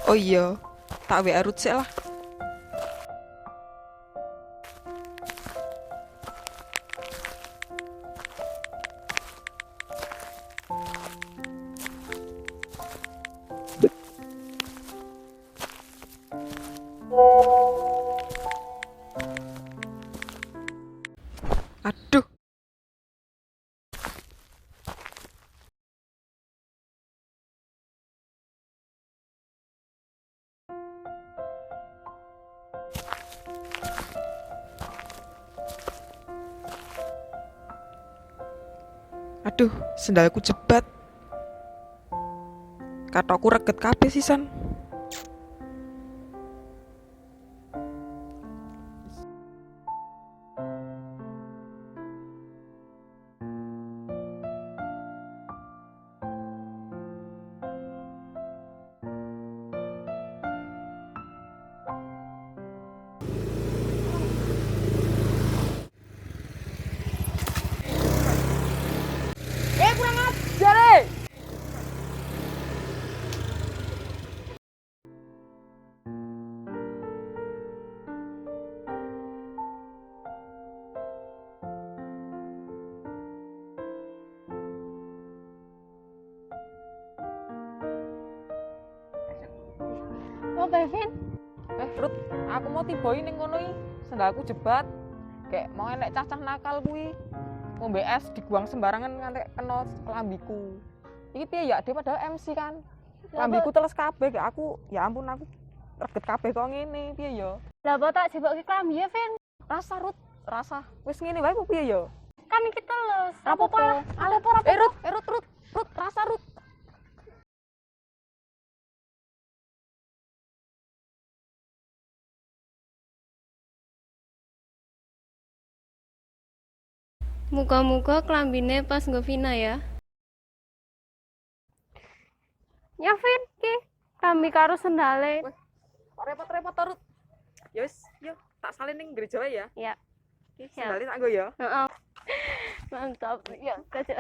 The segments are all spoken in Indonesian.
Oh iya, tak WA Ruth sik lah. Aduh, aduh, sendalku jebat. Katoku reget kabeh sisan. Kurang ajar Oh, Kevin, Ruth, aku mau tiba ning kono iki. Sendalku jebat. Kayak mau enek cacah nakal kuwi. Ngombe es dibuang sembarangan ngantek kena lambiku. Iki piye ya, dia padahal MC kan. Lambiku teles kabeh, kayak aku, ya ampun aku reget kabeh kok ngene, piye ya? lah apa tak jebak ke klambi ya, Vin? Rasa Ruth, rasa. Wis ngene wae kok piye ya? Kan iki telus. Rapopo. Rapopo. Ruth, rasa Ruth. Muga-muga klambine pas nggo Vina ya. Ya, Vin, ki klambi karo sendale. Weh, kok repot-repot to, Ruth? Ya wis, yo tak salin ning gereja wae ya. Ya. Iki sendalnya tak nggo ya. Heeh. Mantap. Ya, kaca.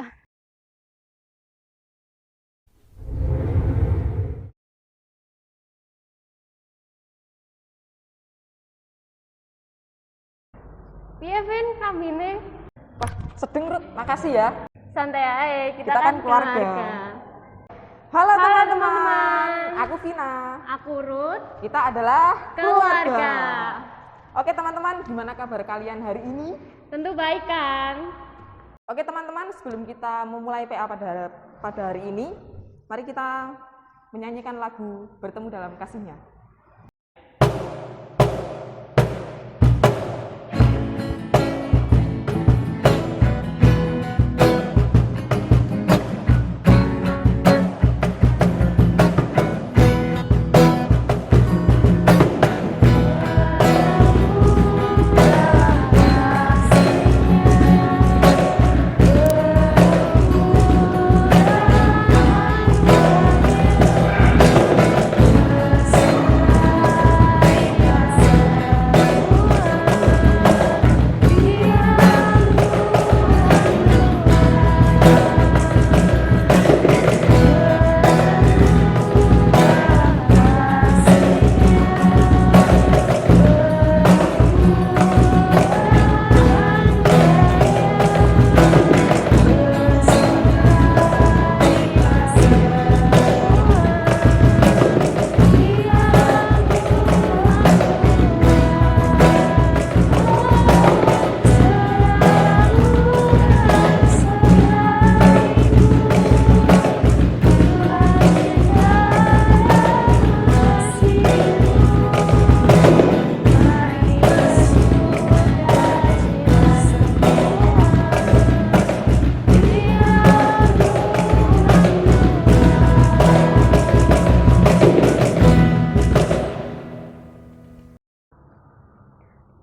Piye, Vin, klambine? Wah, sedeng Ruth, makasih ya. Santai aja, kita Kan kan keluarga. Halo Halo, teman-teman, teman-teman. aku Vina. Aku Ruth, Kita adalah keluarga. Oke teman-teman, gimana kabar kalian hari ini? Tentu baik kan? Oke teman-teman, sebelum kita memulai PA pada hari ini, mari kita menyanyikan lagu Bertemu Dalam Kasihnya.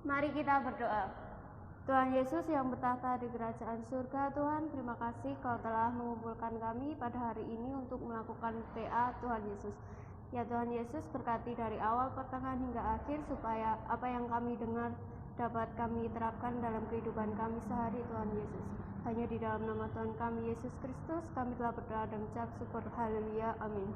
Mari kita berdoa. Tuhan Yesus yang bertahta di kerajaan surga, Tuhan, terima kasih Kau telah mengumpulkan kami pada hari ini untuk melakukan PA Tuhan Yesus. Ya Tuhan Yesus, berkati dari awal, pertengahan hingga akhir, supaya apa yang kami dengar dapat kami terapkan dalam kehidupan kami sehari, Tuhan Yesus. Hanya di dalam nama Tuhan kami Yesus Kristus, kami telah berdoa dan mengucap syukur. Haleluya, amin.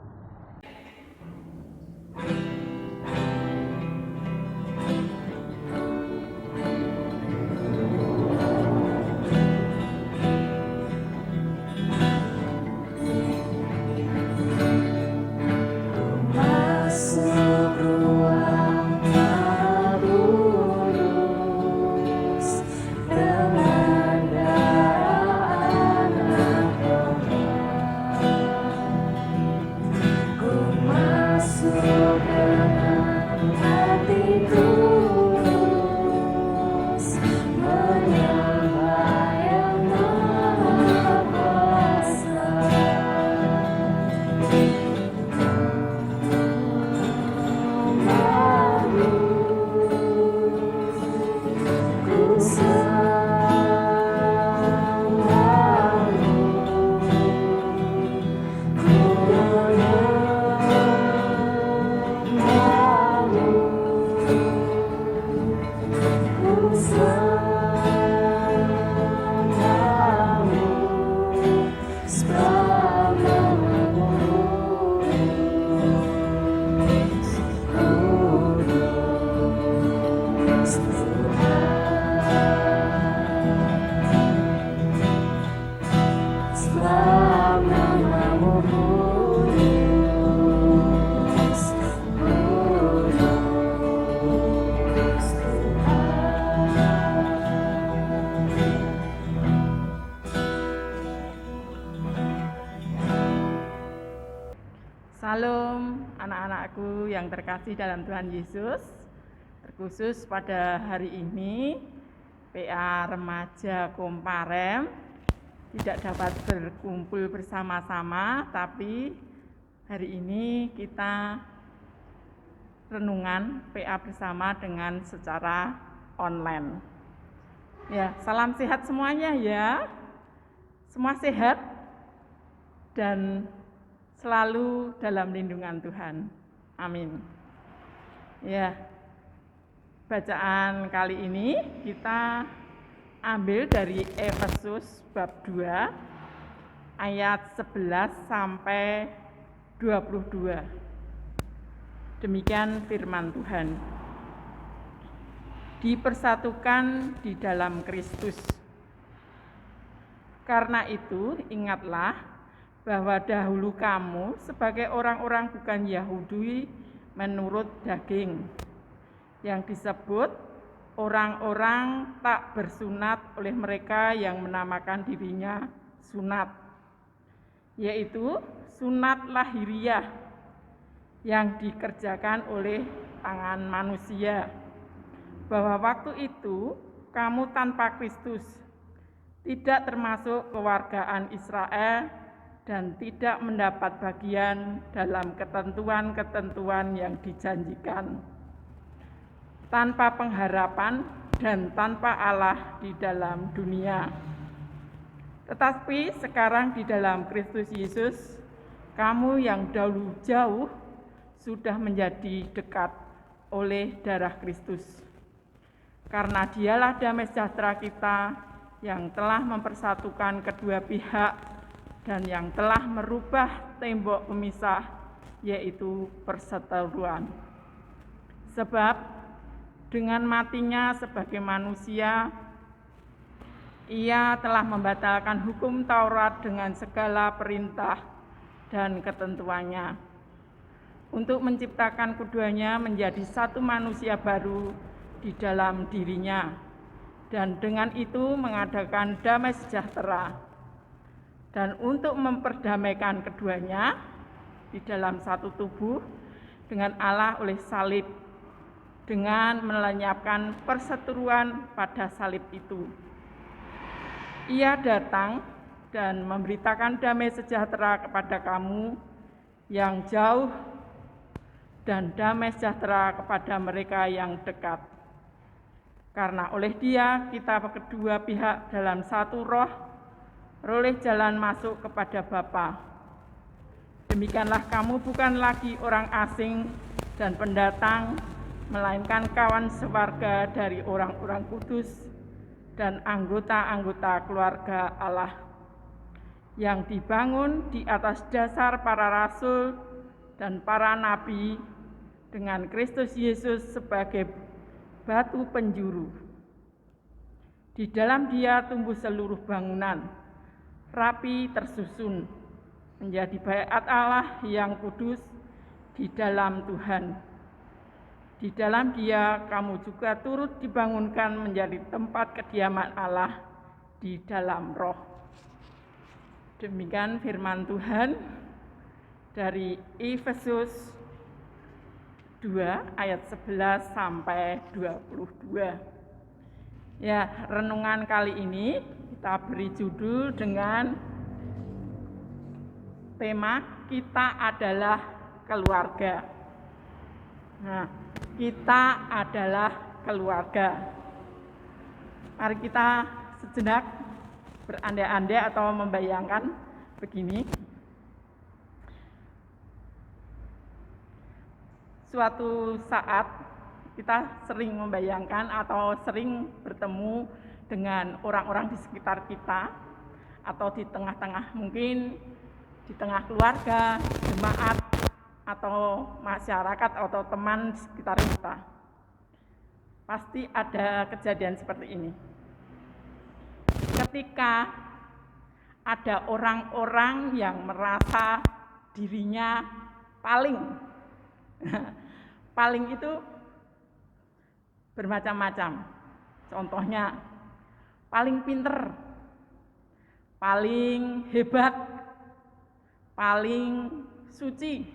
Shalom anak-anakku yang terkasih dalam Tuhan Yesus. Terkhusus pada hari ini PA Remaja Komparem tidak dapat berkumpul bersama-sama, tapi hari ini kita renungan PA bersama dengan secara online. Ya, salam sehat semuanya ya. Semua sehat dan selalu dalam lindungan Tuhan. Amin. Ya. Bacaan kali ini kita ambil dari Efesus bab 2 ayat 11 sampai 22. Demikian firman Tuhan. Dipersatukan di dalam Kristus. Karena itu, ingatlah bahwa dahulu kamu sebagai orang-orang bukan Yahudi menurut daging, yang disebut orang-orang tak bersunat oleh mereka yang menamakan dirinya sunat, yaitu sunat lahiriah yang dikerjakan oleh tangan manusia, bahwa waktu itu kamu tanpa Kristus, tidak termasuk kewargaan Israel dan tidak mendapat bagian dalam ketentuan-ketentuan yang dijanjikan, tanpa pengharapan dan tanpa Allah di dalam dunia. Tetapi sekarang di dalam Kristus Yesus, kamu yang dahulu jauh sudah menjadi dekat oleh darah Kristus. Karena dialah damai sejahtera kita yang telah mempersatukan kedua pihak dan yang telah merubah tembok pemisah, yaitu perseteruan. Sebab dengan matinya sebagai manusia, ia telah membatalkan hukum Taurat dengan segala perintah dan ketentuannya, untuk menciptakan keduanya menjadi satu manusia baru di dalam dirinya, dan dengan itu mengadakan damai sejahtera, dan untuk memperdamaikan keduanya di dalam satu tubuh dengan Allah oleh salib, dengan melenyapkan perseteruan pada salib itu. Ia datang dan memberitakan damai sejahtera kepada kamu yang jauh dan damai sejahtera kepada mereka yang dekat. Karena oleh Dia kita kedua pihak dalam satu roh beroleh jalan masuk kepada Bapa. Demikianlah kamu bukan lagi orang asing dan pendatang, melainkan kawan sewarga dari orang-orang kudus dan anggota-anggota keluarga Allah, yang dibangun di atas dasar para rasul dan para nabi, dengan Kristus Yesus sebagai batu penjuru. Di dalam Dia tumbuh seluruh bangunan, rapi tersusun, menjadi bait Allah yang kudus di dalam Tuhan. Di dalam Dia kamu juga turut dibangunkan menjadi tempat kediaman Allah di dalam roh. Demikian firman Tuhan dari Efesus 2 ayat 11 sampai 22. Ya, renungan kali ini kita beri judul dengan tema kita adalah keluarga. Nah, kita adalah keluarga. Mari kita sejenak berandai-andai atau membayangkan begini. Suatu saat kita sering membayangkan atau sering bertemu dengan orang-orang di sekitar kita, atau di tengah-tengah, mungkin di tengah keluarga, jemaat, atau masyarakat atau teman di sekitar kita. Pasti ada kejadian seperti ini. Ketika ada orang-orang yang merasa dirinya paling itu bermacam-macam. Contohnya, paling pinter, paling hebat, paling suci,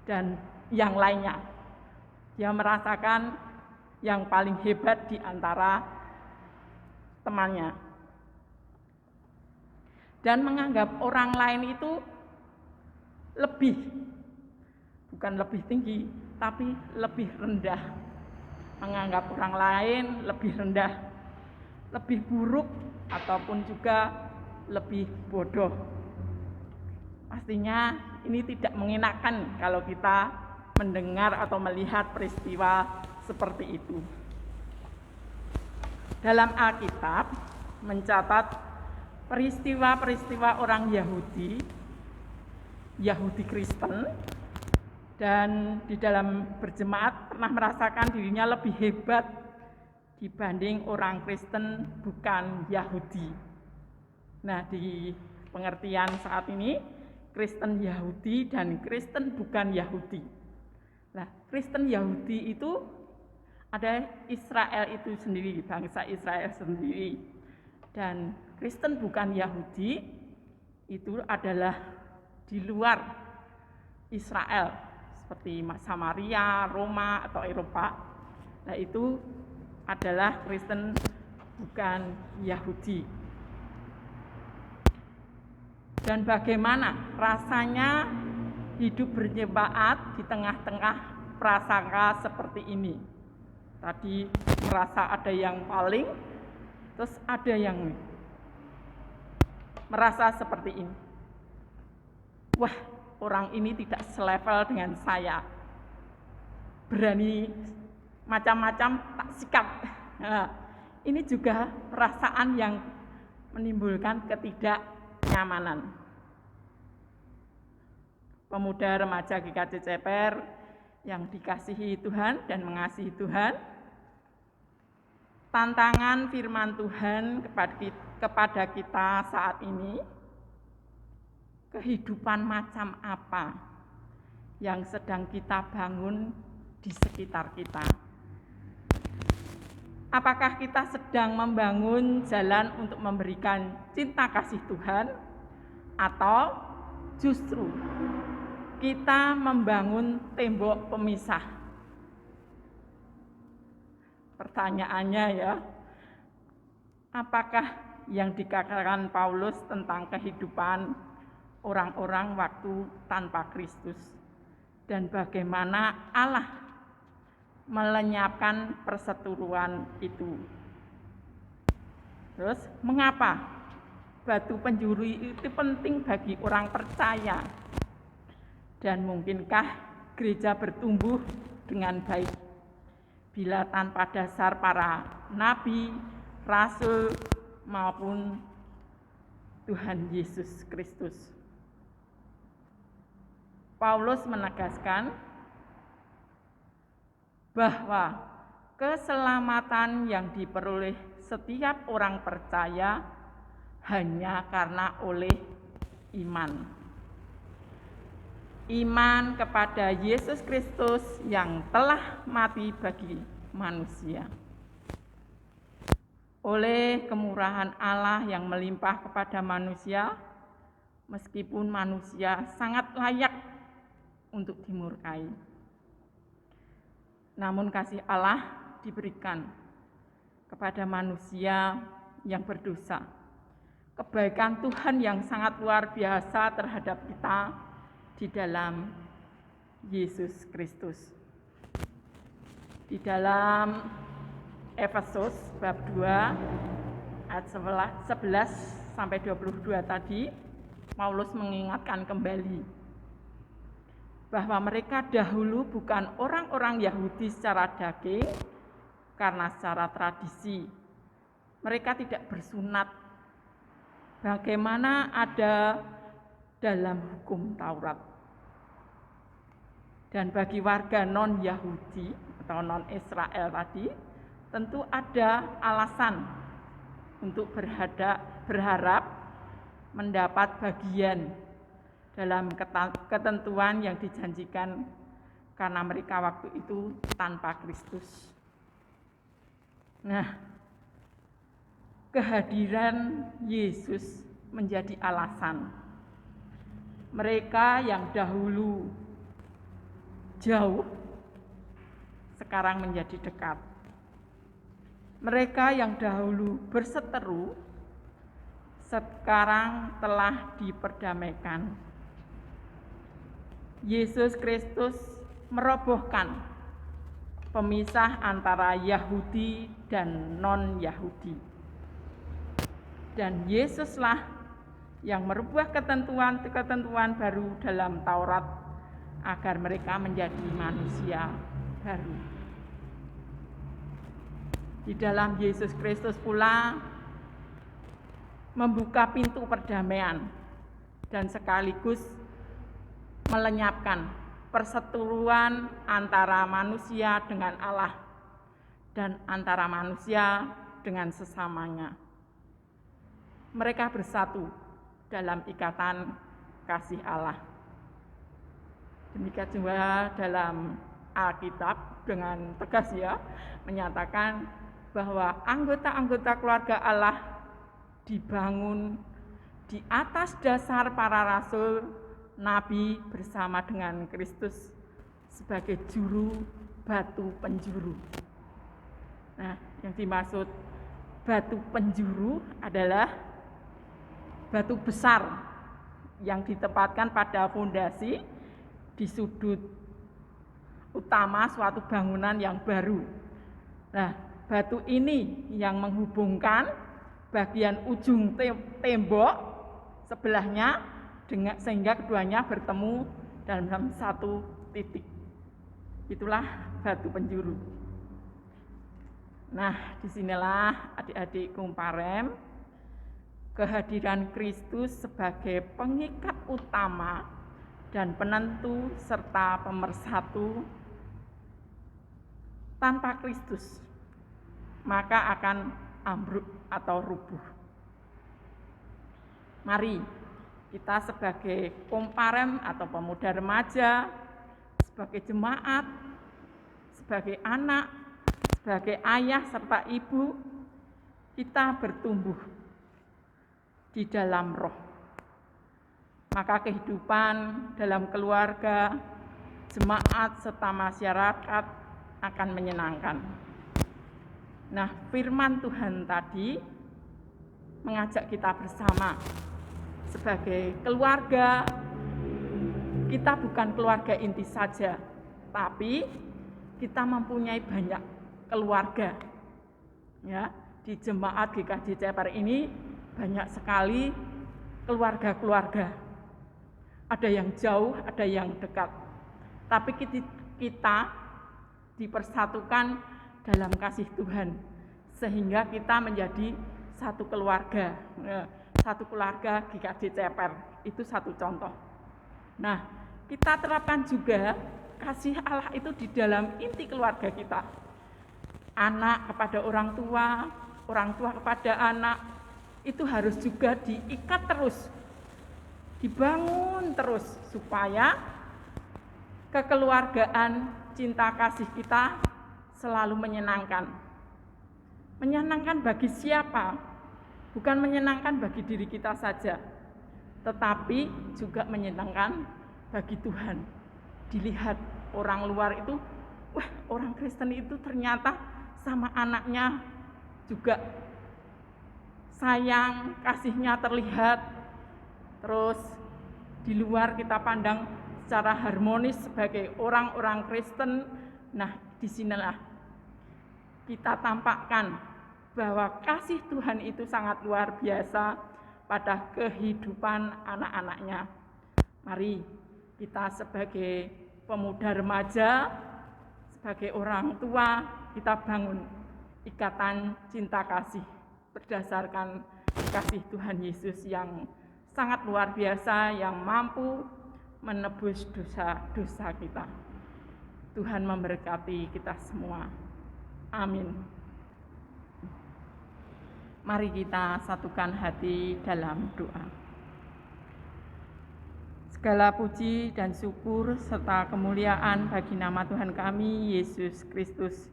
dan yang lainnya. Dia merasakan yang paling hebat di antara temannya. Dan menganggap orang lain itu lebih, bukan lebih tinggi, tapi lebih rendah. Menganggap orang lain lebih rendah, lebih buruk, ataupun juga lebih bodoh. Pastinya ini tidak mengenakan kalau kita mendengar atau melihat peristiwa seperti itu. Dalam Alkitab mencatat peristiwa-peristiwa orang Yahudi Kristen, dan di dalam berjemaat pernah merasakan dirinya lebih hebat dibanding orang Kristen bukan Yahudi. Nah, di pengertian saat ini, Kristen Yahudi dan Kristen bukan Yahudi. Nah, Kristen Yahudi itu ada Israel itu sendiri, bangsa Israel sendiri. Dan Kristen bukan Yahudi itu adalah di luar Israel, seperti Samaria, Roma, atau Eropa. Nah, itu adalah Kristen bukan Yahudi. Dan bagaimana rasanya hidup berjemaat di tengah-tengah prasangka seperti ini? Tadi merasa ada yang paling, terus ada yang merasa seperti ini. Wah, orang ini tidak selevel dengan saya. Berani macam-macam tak sikap. Nah, ini juga perasaan yang menimbulkan ketidaknyamanan. Pemuda remaja GKJ Ceper yang dikasihi Tuhan dan mengasihi Tuhan, tantangan firman Tuhan kepada kita saat ini, kehidupan macam apa yang sedang kita bangun di sekitar kita. Apakah kita sedang membangun jalan untuk memberikan cinta kasih Tuhan, atau justru kita membangun tembok pemisah? Pertanyaannya ya, apakah yang dikatakan Paulus tentang kehidupan orang-orang waktu tanpa Kristus, dan bagaimana Allah melenyapkan perseteruan itu? Terus, mengapa batu penjuru itu penting bagi orang percaya? Dan mungkinkah gereja bertumbuh dengan baik bila tanpa dasar para nabi, rasul, maupun Tuhan Yesus Kristus? Paulus menegaskan bahwa keselamatan yang diperoleh setiap orang percaya hanya karena oleh iman. Iman kepada Yesus Kristus yang telah mati bagi manusia. Oleh kemurahan Allah yang melimpah kepada manusia, meskipun manusia sangat layak untuk dimurkai, namun kasih Allah diberikan kepada manusia yang berdosa. Kebaikan Tuhan yang sangat luar biasa terhadap kita di dalam Yesus Kristus. Di dalam Efesus bab 2 ayat 11 sampai 22 tadi, Paulus mengingatkan kembali bahwa mereka dahulu bukan orang-orang Yahudi secara daging karena secara tradisi. Mereka tidak bersunat bagaimana ada dalam hukum Taurat. Dan bagi warga non-Yahudi atau non-Israel tadi, tentu ada alasan untuk berharap mendapat bagian dalam ketentuan yang dijanjikan karena mereka waktu itu tanpa Kristus. Nah, kehadiran Yesus menjadi alasan mereka yang dahulu jauh sekarang menjadi dekat. Mereka yang dahulu berseteru sekarang telah diperdamaikan. Yesus Kristus merobohkan pemisah antara Yahudi dan non-Yahudi. Dan Yesuslah yang merubah ketentuan-ketentuan baru dalam Taurat agar mereka menjadi manusia baru. Di dalam Yesus Kristus pula membuka pintu perdamaian dan sekaligus melenyapkan perseteruan antara manusia dengan Allah dan antara manusia dengan sesamanya. Mereka bersatu dalam ikatan kasih Allah. Demikian juga dalam Alkitab dengan tegas menyatakan bahwa anggota-anggota keluarga Allah dibangun di atas dasar para rasul, nabi bersama dengan Kristus sebagai juru batu penjuru. Nah, yang dimaksud batu penjuru adalah batu besar yang ditempatkan pada fondasi di sudut utama suatu bangunan yang baru. Nah, batu ini yang menghubungkan bagian ujung tembok sebelahnya sehingga keduanya bertemu dalam satu titik. Itulah batu penjuru. Nah, disinilah adik-adik Kumparem, kehadiran Kristus sebagai pengikat utama dan penentu serta pemersatu. Tanpa Kristus maka akan ambruk atau rubuh. Mari kita sebagai Kumparem atau pemuda remaja, sebagai jemaat, sebagai anak, sebagai ayah serta ibu, kita bertumbuh di dalam roh. Maka kehidupan dalam keluarga, jemaat serta masyarakat akan menyenangkan. Nah, firman Tuhan tadi mengajak kita bersama sebagai keluarga. Kita bukan keluarga inti saja, tapi kita mempunyai banyak keluarga. Ya, di jemaat GKJ Ceper ini banyak sekali keluarga-keluarga. Ada yang jauh, ada yang dekat. Tapi kita dipersatukan dalam kasih Tuhan, sehingga kita menjadi satu keluarga. Satu keluarga GKJ Ceper, itu satu contoh. Nah, kita terapkan juga kasih Allah itu di dalam inti keluarga kita. Anak kepada orang tua kepada anak, itu harus juga diikat terus, dibangun terus, supaya kekeluargaan cinta kasih kita selalu menyenangkan. Menyenangkan bagi siapa? Bukan menyenangkan bagi diri kita saja, tetapi juga menyenangkan bagi Tuhan. Dilihat orang luar itu, wah, orang Kristen itu ternyata sama anaknya juga sayang, kasihnya terlihat. Terus di luar kita pandang secara harmonis sebagai orang-orang Kristen. Nah, disinilah kita tampakkan bahwa kasih Tuhan itu sangat luar biasa pada kehidupan anak-anaknya. Mari kita sebagai pemuda remaja, sebagai orang tua, kita bangun ikatan cinta kasih berdasarkan kasih Tuhan Yesus yang sangat luar biasa, yang mampu menebus dosa-dosa kita. Tuhan memberkati kita semua. Amin. Mari kita satukan hati dalam doa. Segala puji dan syukur serta kemuliaan bagi nama Tuhan kami, Yesus Kristus.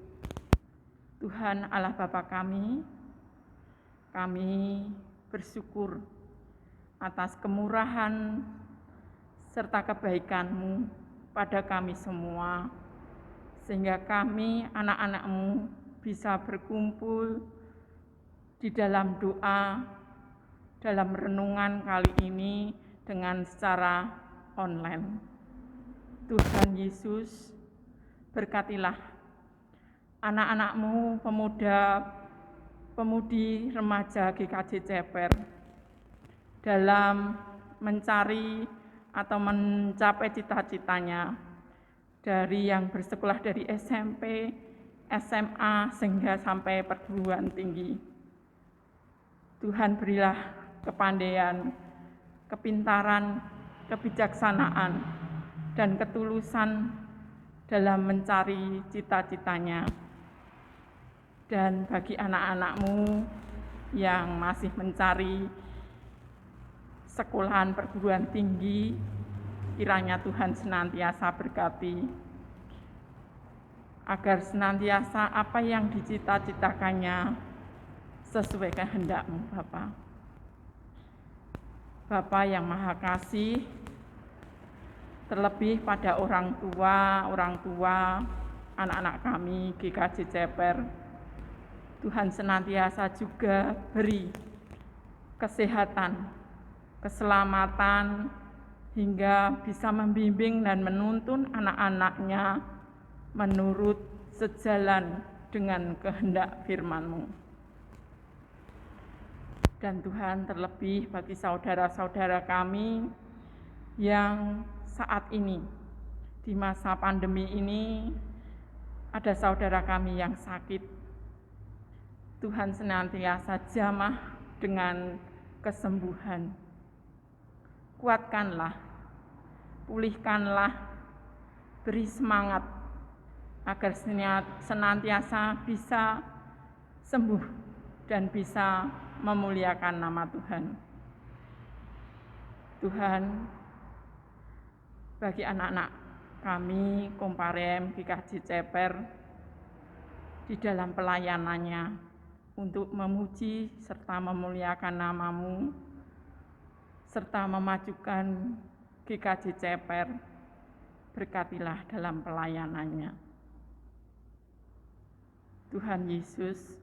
Tuhan Allah Bapa kami bersyukur atas kemurahan serta kebaikan-Mu pada kami semua, sehingga kami anak-anak-Mu bisa berkumpul di dalam doa, dalam renungan kali ini dengan secara online. Tuhan Yesus, berkatilah anak-anak-Mu, pemuda, pemudi, remaja GKJ Ceper dalam mencari atau mencapai cita-citanya dari yang bersekolah dari SMP, SMA, sehingga sampai perguruan tinggi. Tuhan berilah kepandaian, kepintaran, kebijaksanaan, dan ketulusan dalam mencari cita-citanya. Dan bagi anak-anak-Mu yang masih mencari sekolahan perguruan tinggi, kiranya Tuhan senantiasa berkati, agar senantiasa apa yang dicita-citakannya sesuai kehendak-Mu, Bapa. Bapa yang Maha Kasih, terlebih pada orang tua, anak-anak kami GKJ Ceper, Tuhan senantiasa juga beri kesehatan, keselamatan, hingga bisa membimbing dan menuntun anak-anaknya menurut sejalan dengan kehendak firman-Mu. Dan Tuhan, terlebih bagi saudara-saudara kami yang saat ini, di masa pandemi ini, ada saudara kami yang sakit. Tuhan senantiasa jamah dengan kesembuhan. Kuatkanlah, pulihkanlah, beri semangat agar senantiasa bisa sembuh dan bisa memuliakan nama Tuhan. Tuhan, bagi anak-anak kami Komparem GKJ Ceper di dalam pelayanannya untuk memuji serta memuliakan nama-Mu, serta memajukan GKJ Ceper, berkatilah dalam pelayanannya. Tuhan Yesus,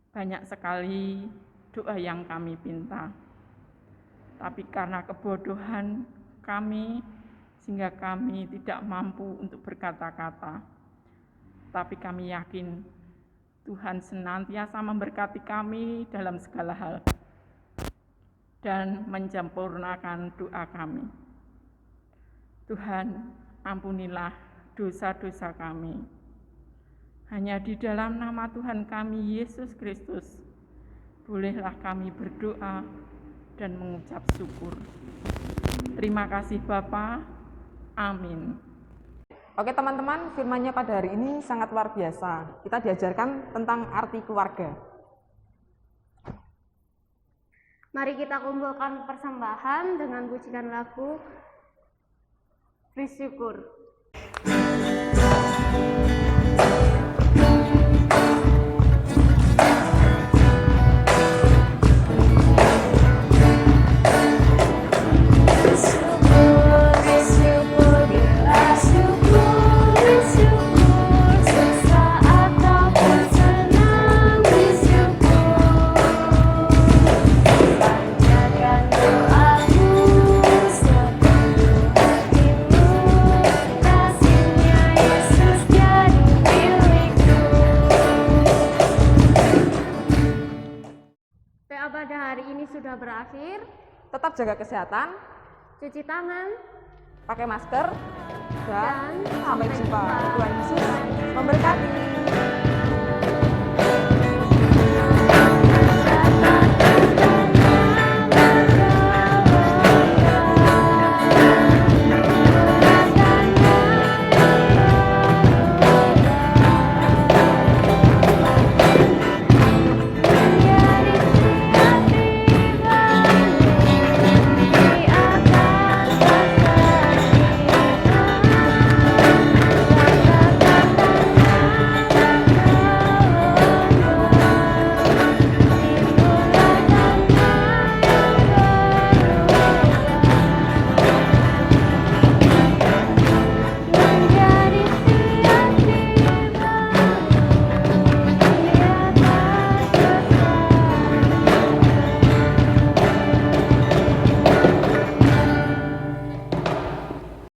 banyak sekali doa yang kami pinta, tapi karena kebodohan kami, sehingga kami tidak mampu untuk berkata-kata. Tapi kami yakin Tuhan senantiasa memberkati kami dalam segala hal dan menyempurnakan doa kami. Tuhan, ampunilah dosa-dosa kami. Hanya di dalam nama Tuhan kami, Yesus Kristus, bolehlah kami berdoa dan mengucap syukur. Terima kasih Bapa. Amin. Oke teman-teman, firman-Nya pada hari ini sangat luar biasa. Kita diajarkan tentang arti keluarga. Mari kita kumpulkan persembahan dengan pujian lagu bersyukur. Pada hari ini sudah berakhir. Tetap jaga kesehatan, Cuci tangan, pakai masker, dan dan sampai jumpa. Tuhan Yesus memberkati.